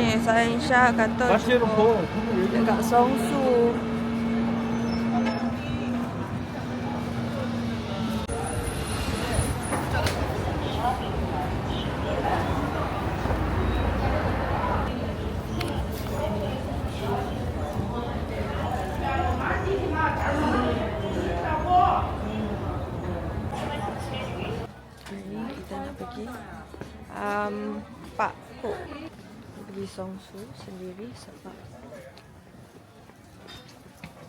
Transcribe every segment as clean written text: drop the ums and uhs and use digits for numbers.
ni Sainsha kata jumpa dekat Songsu. Kita nak pergi Pak Kok. Pergi Songsu sendiri sebab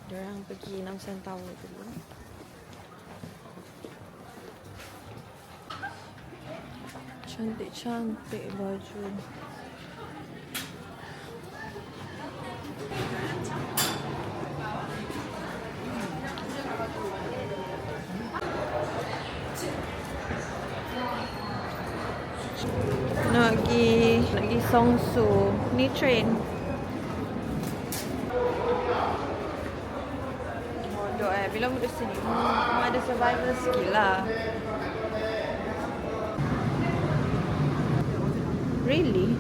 diorang pergi Namsan Tower dulu. Cantik-cantik baju. Nak pergi Songsu. Ni train. Bodoh bila duduk sini ada survival skill lah. Really?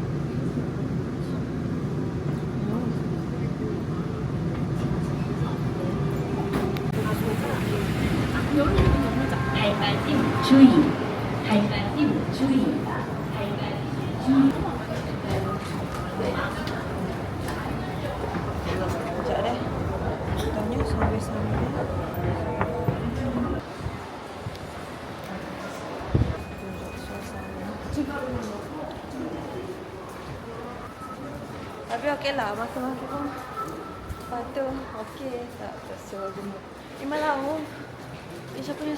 Sekejap deh. Tanya sambil-sambil. Tunjuk suasana. Tapi okey lah, masa-masa pun sepatu okey. Tak sesuai gemuk. Malam. Siapa ni?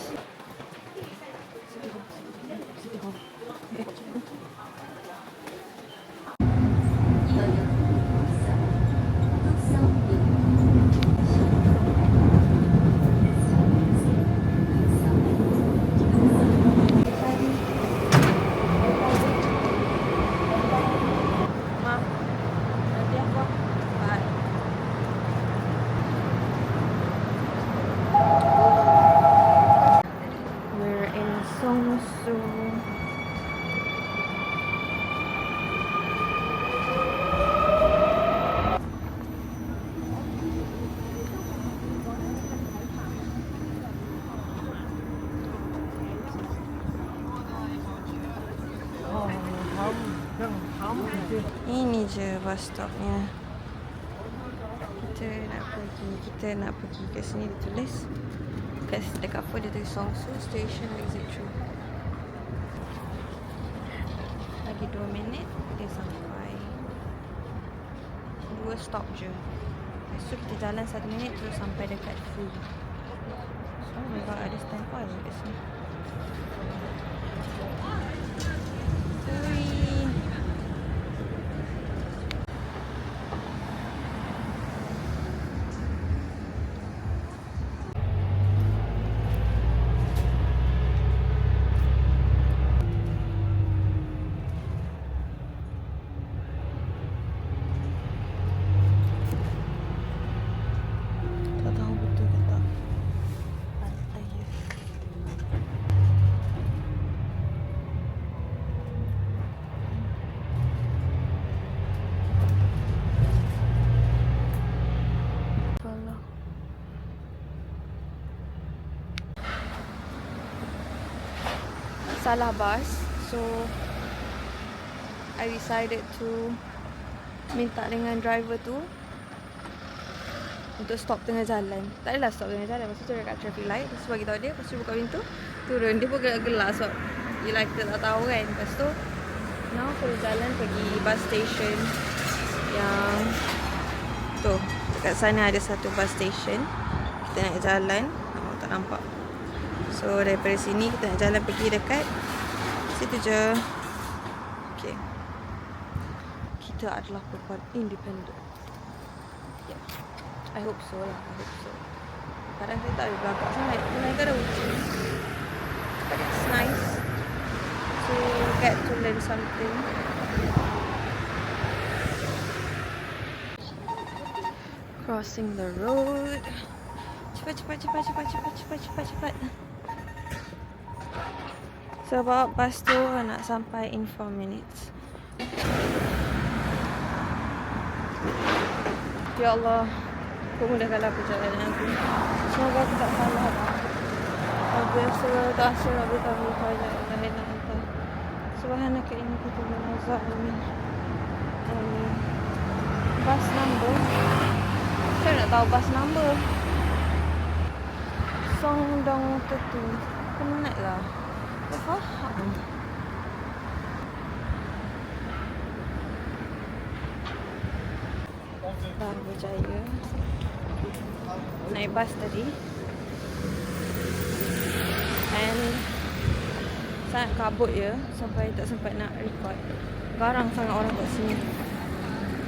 Songsu. Ini je bus stopnya. Kita nak pergi ke sini ditulis. Dekat apa dia tulis Songsu Station Exit 2. Lagi 2 minit dia sampai. 2 stop je. Lepas tu kita jalan 1 minit terus sampai dekat Fu. So memang ada standby kat sini. Salah bus, so I decided to minta dengan driver tu untuk stop tengah jalan. Tak adalah stop tengah jalan, lepas tu dekat traffic light, lepas tu bagi tahu dia, lepas tu buka pintu, turun. Dia pun gelak sebab yelah kita tak tahu kan. Lepas tu now kita jalan pergi bus station yang tu, dekat sana ada satu bus station. Kita nak jalan, tak nampak. So daripada sini kita nak jalan pergi dekat situ je. Okay. Kita adalah perempuan independent. Yeah. I hope so lah. I hope so. Kadang kita tak ada belakang sangat. Mereka ada uji. But it's nice to get to learn something. Crossing the road. Cepat. Sebab bus tu nak sampai in 4 minutes. Ya Allah, kau mudahkanlah perjalanan aku. Semoga aku tak salah lah. Biasa Rabbi tahu kaya ilahi anta. Subhanaka inni kuntu minaz zalimin. Amin. Bus number. Saya nak tahu bus number. Song Dong Tetu. Penat lah. Tak faham. Baru berjaya. Naik bas tadi. And sangat kabut ya. Sampai tak sempat nak record. Garang sangat orang kat sini.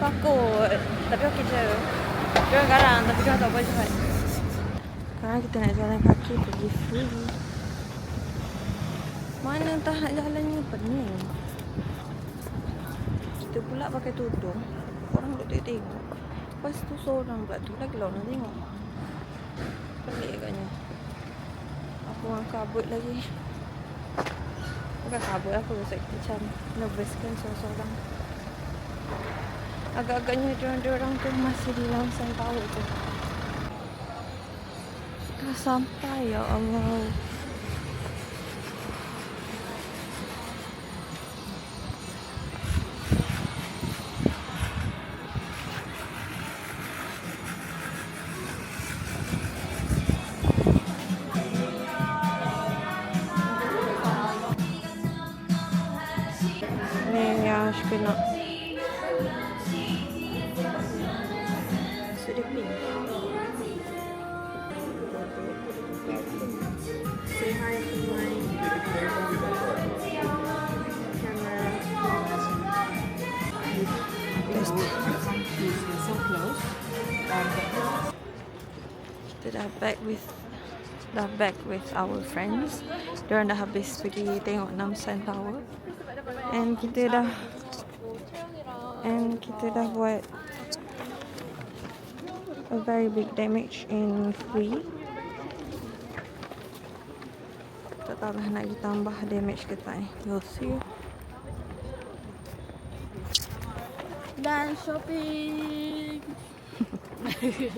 Takut. Tapi okey je. Dia garang tapi dia tak boleh cepat. Sekarang kita nak jalan kaki pergi free. Mana tak nak jalannya pening. Kita pula pakai tudung. Orang duk tengok. Lepas tu seorang pula tu lagi lah orang tengok. Pelik agaknya. Aku orang kabut lagi. Bukan kabut aku rasa macam nervous kan seorang-seorang. Agak-agaknya diorang tu masih di dalam Suntower tu. Dah sampai ya Allah. Ni yang aku nak. Sudah pink. Say hi to my camera. So close. Kita dah back with our friends. Diorang dah habis pergi tengok Namsan Tower. And kita dah buat a very big damage in free. Tak tahu lah nak ditambah damage ke tak. We'll see. Dan shopping.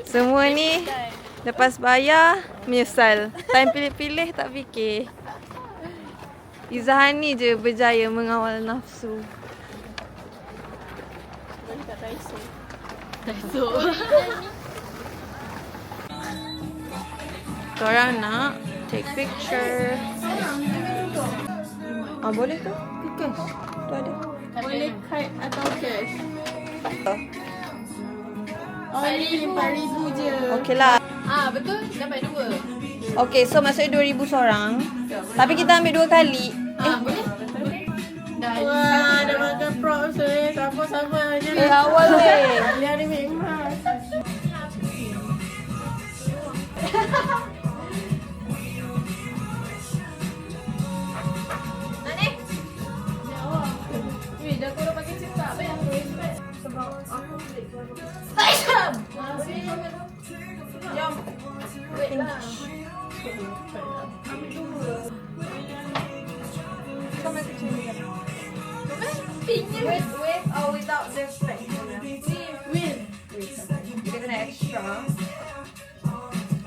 Semua ni lepas bayar menyesal. Time pilih-pilih tak fikir. Izahani je berjaya mengawal nafsu. Boleh kat Daiso. Korang nak take picture. Boleh tu? Cash. Tu ada. Boleh card atau cash. Oh. Oh ni 4,000 je. Okey lah. Betul. Dapat 2. Okey, so maksudnya 2,000 seorang. Tapi kita ambil 2 kali. Boleh. Wah, dah makan props Sabar je. Awal weh. Dia ada emas. Nani? Weh, dah korang pakai cepat. Apa yang aku expect? Sebab aku beli jom. Wait lah. Sama kecil ni kan? Pinknya With or without the specs? Win. Kita kena extra.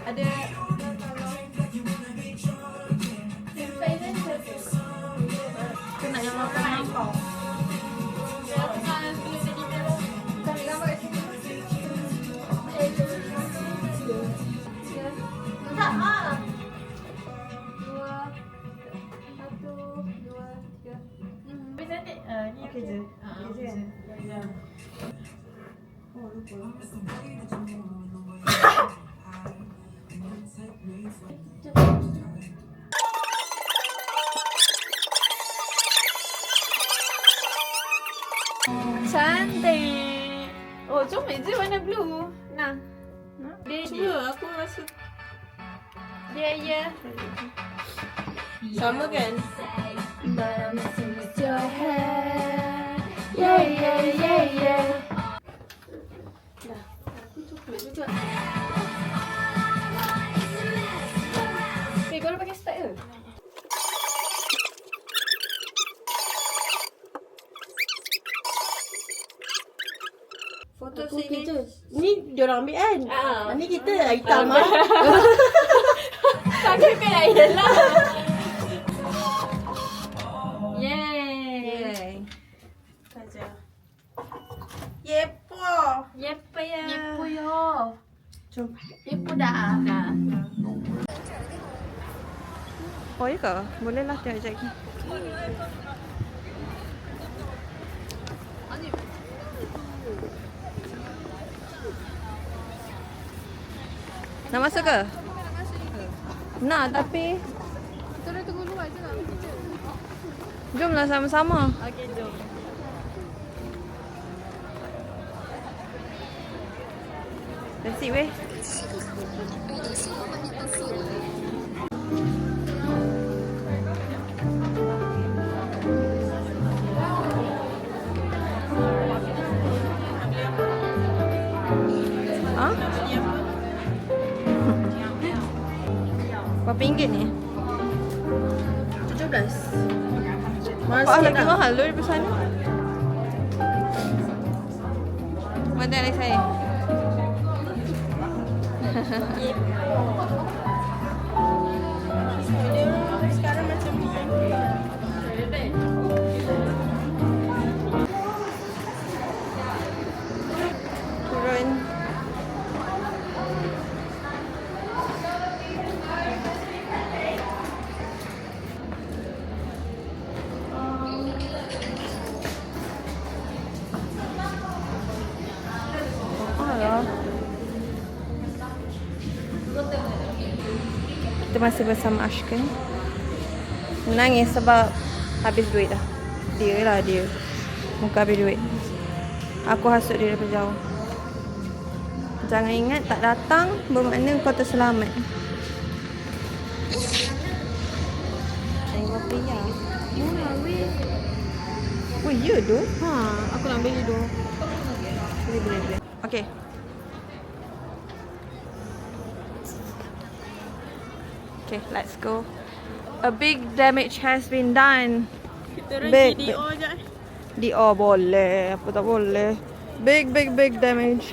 Ada kena yang makan lampau. Ambil gambar kat sini. Tak, 2, 1, 2, 3. Habis cantik. Ni Okey je. Okey je. Ya. Oh, lupa. Cantik. Oh, comel je warna blue. Nah. Dia Cuba aku rasa Ya. sama kan? Yeah. Dah. Aku coklat juga. Korang pakai spek ke? Foto Aku sini. okey je. Ni diorang ambil kan? Ni kita hitam Ah. Tak kena air lah. Yay. Yay. Saja. Yepo. Yepo ya. Yepo yo. Jom. Yepo dah. Dah. Oh, ya ke? Boleh lah tengok sekejap lagi. Nak masuk ke? Nak, tapi Kita dah tunggu luar je lah. jomlah sama-sama. Okey, jom. That's it weh. Ha? Berapa ringgit ni? 17. Mahal lagi mahal loh di sana. Mana lagi saya? Sekarang macam ni. Turun. Alah. Kita masih bersama Ashkan. Menangis sebab habis duit dah. Dia lah dia. Muka habis duit. Aku hasut dia daripada jauh. Jangan ingat tak datang bermakna kau terselamat. Tengok pria. Murah weh. Oh ya tu. Ha, aku nak beli dulu. Boleh. Okay. Okay, let's go. A big damage has been done. Kita orang pergi DO je. DO boleh, apa tak boleh. Big damage.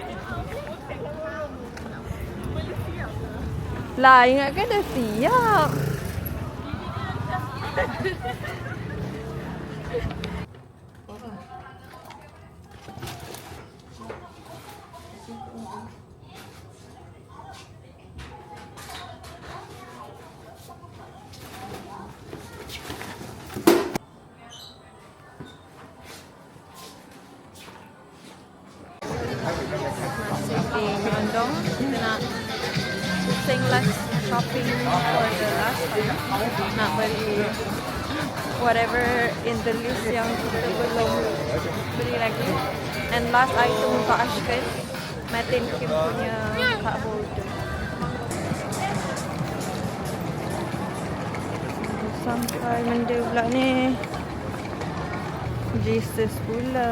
Lah, ingatkan dah siap. Masih nyondong. Kita nak pusing last shopping for the last time. Nak beli whatever in the list yang kita belum beli lagi. And last item untuk Ashkan, Matin Kim punya card holder. Sampai benda pula ni. Jesus pula.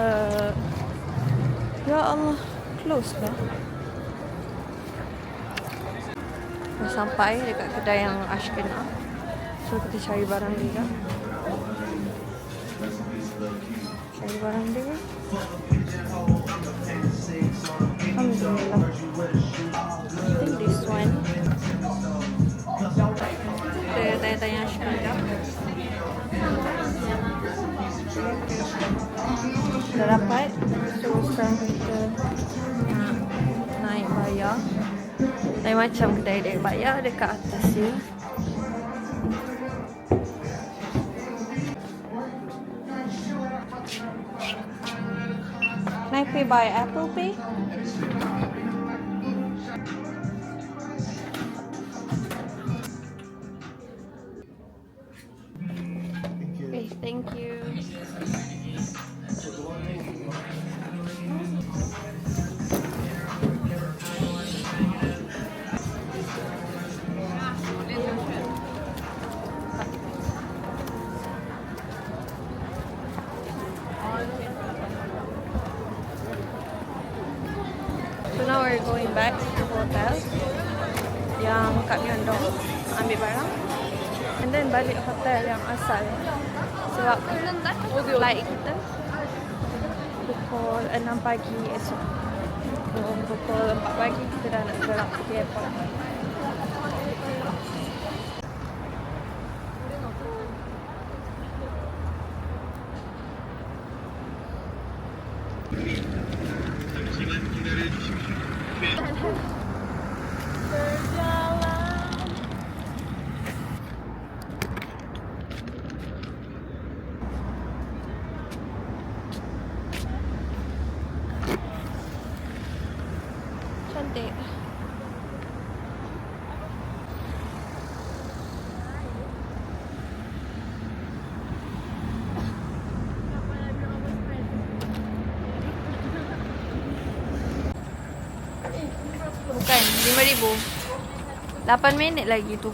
Ya Allah, close dah. Dah sampai dekat kedai yang Ashkan nak. So kita cari barang dia. Cari barang dia. Alhamdulillah. I think this one. Kita tanya-tanya Ashkan dah. Dah dapat. So sekarang kita naik bayar. Lain macam kedai dia bayar dekat atas dia. Can I pay by Apple Pay? Okay, thank you. So now we're going back to the hotel yang kat Myeongdong, ambil barang and then balik hotel yang asal sebab flight kita pukul 6 pagi esok. Pukul 4 pagi kita dah nak gerak pergi airport. Cantik. Bukan, 5,000. 8 minit lagi tu.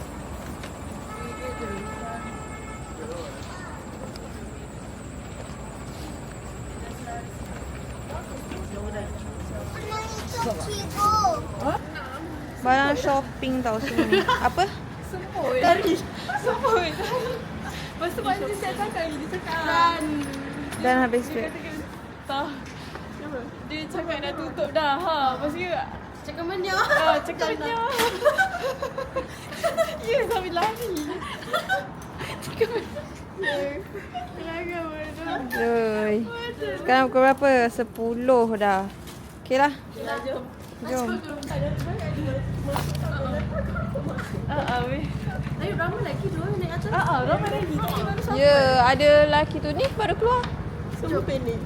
Barang shopping tau semua ni. Apa? Semput. Dari. Semput. Lepas tu Pak Aziz saya cakap dia cakap. Dan habis Dia duit. kata tak. Dia cakap dah tutup dah. Ha. Lepas tu cakap mana? Cakap mana? Ya, sambil lari. Cakap mana? Kenapa mana? Aduh. Sekarang pukul berapa? 10 dah. Okey lah. Jom. Jom. Weh. Tapi ramai lagi tu naik atas. Ramai lagi. Ya, ada lelaki tu ni baru keluar. Semua panik.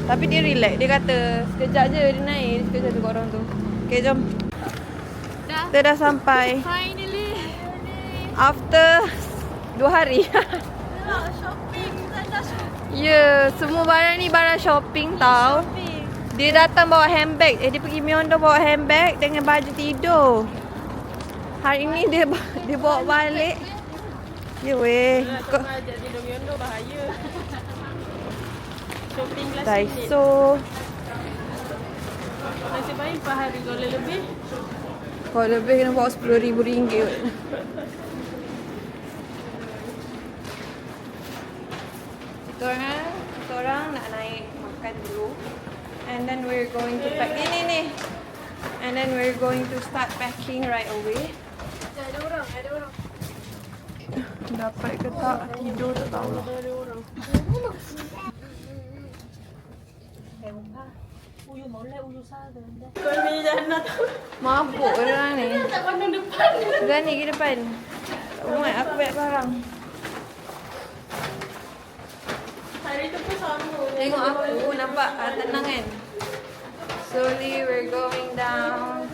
Tapi dia relax. Dia kata sekejap je dia naik. Sekejap je kat orang tu. Okay, jom. Dah. Kita dah sampai. Finally. After 2 hari. Shopping. Dah shopping. Ya, semua barang ni barang shopping tau. Dia datang bawa handbag. Dia pergi Myeongdong bawa handbag dengan baju tidur. Hari ni dia bawa balik. Ya weh. Kau ajak tidur Myeongdong bahaya. Shopping last minute. Daiso. Nasib baik 4 hari kalau lebih. Kalau lebih kena bawa RM10,000. Kita orang nak naik makan dulu. And then we're going to pack. Ni. And then we're going to start packing right away. Ada orang. Dapat ke tak tidur tak tahu lah. Ada orang. Kau ni jangan nak. Mabuk orang ni. Tak pandang depan. Berani ke depan. Tak muat aku baik barang. Hari tu pun sama. Tengok aku nampak tenang kan. Slowly we're going down.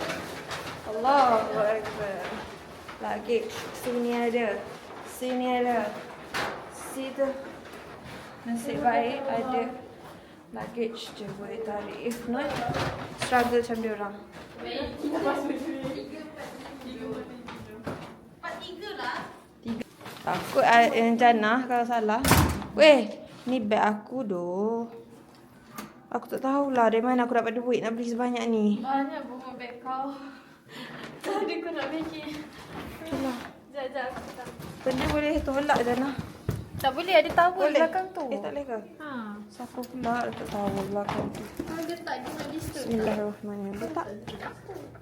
Allahu Akbar. Luggage. Sini ada. Situ. Nasib baik ada luggage je boleh tarik. If not, struggle macam dia orang. Takut yang Jannah kalau salah. Weh, ni beg aku doh. Aku tak tahulah dari mana aku dapat duit nak beli sebanyak ni. Banyak bunga beg kau. Tadi kau nak bikin. Itulah. Sekejap aku tak. Benda boleh tolak Jannah. Tak boleh ada towel belakang tu. Tak boleh ke? Ha. Siapa pula letak towel belakang tu? Kau letak dia nak disturb. Bismillahirrahmanirrahim. Letak.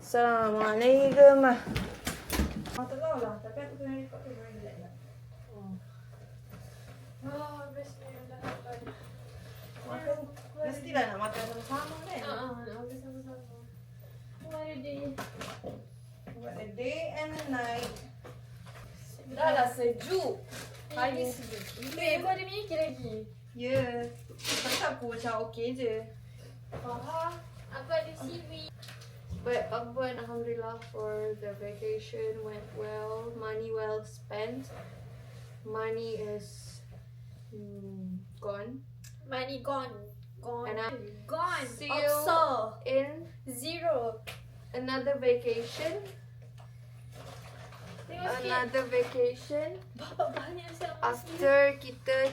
Assalamualaikum. Aku tak tahulah. Tapi aku kena record tu. Relax lah. Oh, bismillahirrahmanirrahim. Makan. Mestilah nak makan sama-sama kan? Nak makan sama-sama. What a day. What a day and a night. Dah lah sejuk. Hari sejuk. Kau ada mikir lagi? Ya. Pasal aku macam okey je. Faham. Aku ada CV. But Akbar, alhamdulillah, for the vacation went well. Money well spent. Money is gone. Money gone. And I'm Gone. see you Also. in Zero. another vacation. Tengok sikit. Another vacation. Bapak banyak siap. After kita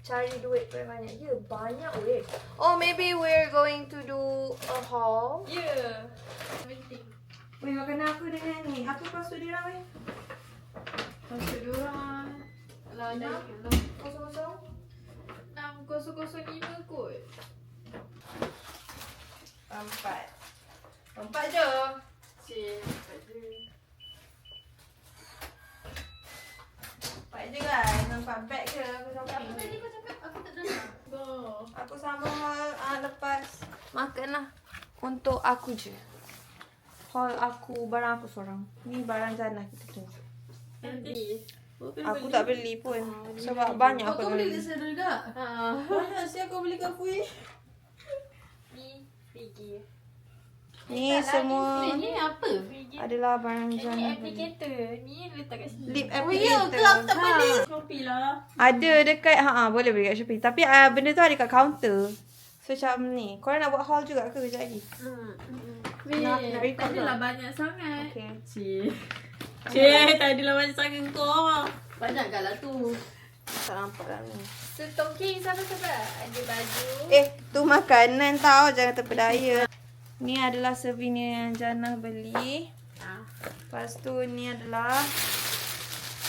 cari duit banyak. Ya, banyak weh. Oh, maybe we're going to do a haul. Ya. Penting. Weh, makanan aku dengan ni. Apa password dia orang weh? Masuk diorang. Alah, dah. 00? 6005 kot. 4 Nampak je. Cik, nampak je. Nampak je guys. Nampak bag ke. Aku shopping. Apa tadi kau cakap? Aku tak dengar. Oh. Aku sama haul lepas makan lah. Untuk aku je. Haul aku, barang aku seorang. Ni barang Jannah kita tunjuk. Nanti. Aku tak beli pun. Sebab banyak aku nak beli. Saya juga. Banyak sih aku beli kat Fui. Ni Figi. Ni semua Ni apa? Figi. adalah barang Ni Jannah beli. applicator. Ni letak kat sini. Lip Oh ya, applicator. ke aku tak beli. Shopee lah. Ada dekat, boleh beli kat Shopee. Tapi benda tu ada kat counter. So macam ni. Korang nak buat haul juga ke kejap lagi? Nak record Tak adalah tak? banyak sangat. Okay. Cik. Cik, tak adalah banyak sangat kau. Banyak kan lah tu. Tak nampak lah ni. Stocking siapa-siapa? Ada baju. Tu makanan tau. Jangan terpedaya. Ni adalah souvenir yang Jannah beli. Lepas tu ni adalah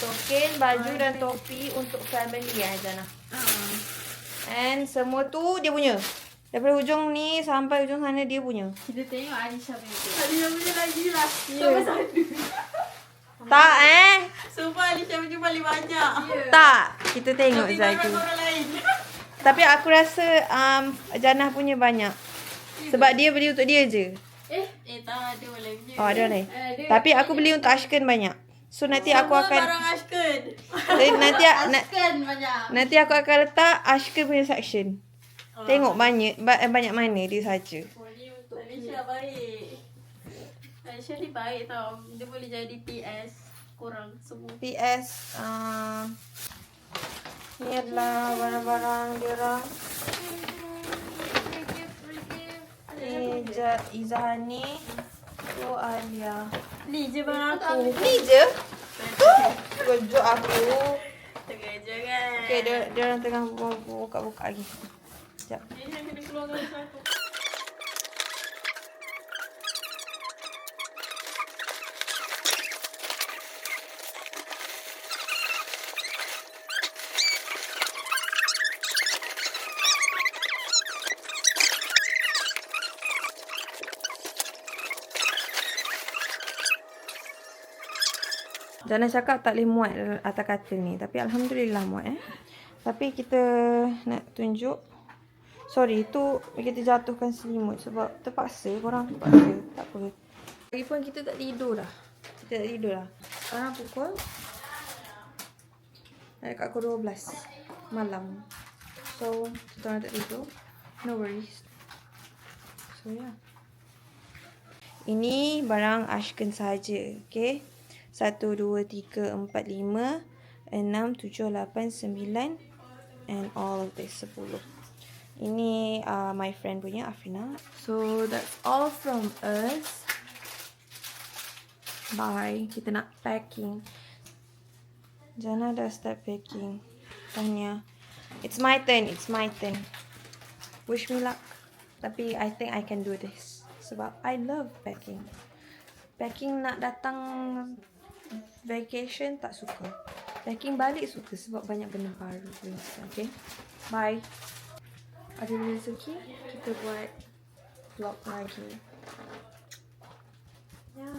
token, baju dan topi untuk family Jannah. And semua tu dia punya. Daripada hujung ni sampai hujung sana dia punya. Kita tengok Alisha punya. Alisha punya lagi lah. Satu. Tak Sumpah Alisha punya paling banyak. Tak. Kita tengok Tapi sekejap barang lagi. orang lain. Tapi aku rasa Jannah punya banyak. Sebab dia beli untuk dia je. Tak ada orang lain punya. Oh, ada lain. Tapi aku beli untuk Ashken banyak. So nanti aku akan barang Ashken. nanti aku akan letak Ashken punya section. Tengok banyak mana dia saja. Oh, ni untuk Alisha baik. Alisha ni baik tau. Dia boleh jadi PS korang semua. PS ni adalah barang-barang dia orang. Ni Izahani. Tu Alia. Ni je barang aku. Ni je? Kejut aku. Terkejar kan. Okay, dia orang tengah buka-buka lagi. Sekejap. Ni saya kena keluarkan satu. Jannah cakap tak boleh muat atas katil ni. Tapi Alhamdulillah muat Tapi kita nak tunjuk. Sorry, tu kita jatuhkan selimut sebab terpaksa. Korang terpaksa. Tak apa. Lagipun kita tak tidur dah. Kita tak tidur dah. Sekarang pukul dekat pukul 12 malam. So, kita orang tak tidur. No worries. So, yeah. Ini barang Ashken saja. Okay. 1, 2, 3, 4, 5, 6, 7, 8, 9 and all of this 10. Ini my friend punya, Afrina. So that's all from us. Bye. Kita nak packing. Jannah dah start packing. Tanya. It's my turn. Wish me luck. Tapi I think I can do this. Sebab I love packing. Packing nak datang vacation tak suka. Packing balik suka sebab banyak benda baru. Okay. Bye. Ada rezeki kita buat vlog lagi. Ya.